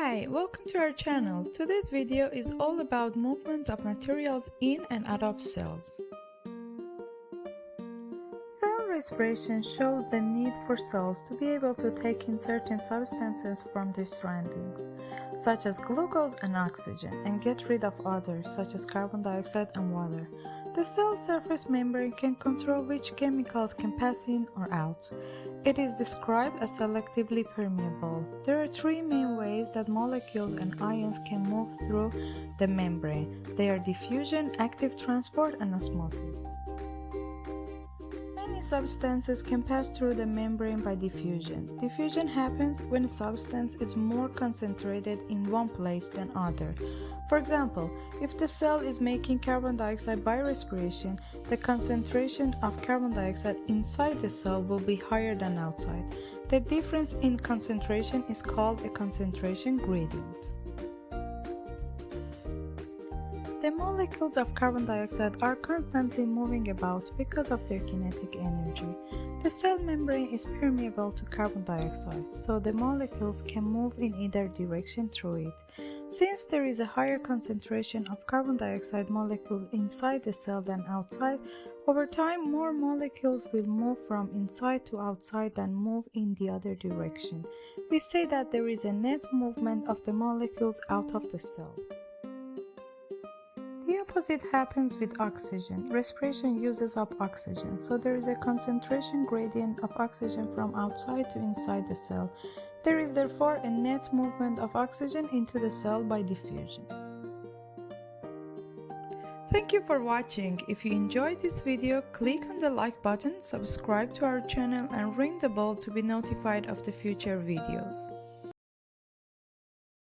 Hi, welcome to our channel. Today's video is all about movement of materials in and out of cells. Cell respiration shows the need for cells to be able to take in certain substances from their surroundings, such as glucose and oxygen, and get rid of others, such as carbon dioxide and water. The cell surface membrane can control which chemicals can pass in or out. It is described as selectively permeable. There are three main ways that molecules and ions can move through the membrane. They are diffusion, active transport, and osmosis. Many substances can pass through the membrane by diffusion. Diffusion happens when a substance is more concentrated in one place than other. For example, if the cell is making carbon dioxide by respiration, the concentration of carbon dioxide inside the cell will be higher than outside. The difference in concentration is called a concentration gradient. The molecules of carbon dioxide are constantly moving about because of their kinetic energy. The cell membrane is permeable to carbon dioxide, so the molecules can move in either direction through it. Since there is a higher concentration of carbon dioxide molecules inside the cell than outside, over time more molecules will move from inside to outside than move in the other direction. We say that there is a net movement of the molecules out of the cell. The opposite happens with oxygen. Respiration uses up oxygen, so there is a concentration gradient of oxygen from outside to inside the cell. There is therefore a net movement of oxygen into the cell by diffusion. Thank you for watching. If you enjoyed this video, click on the like button, subscribe to our channel, and ring the bell to be notified of the future videos.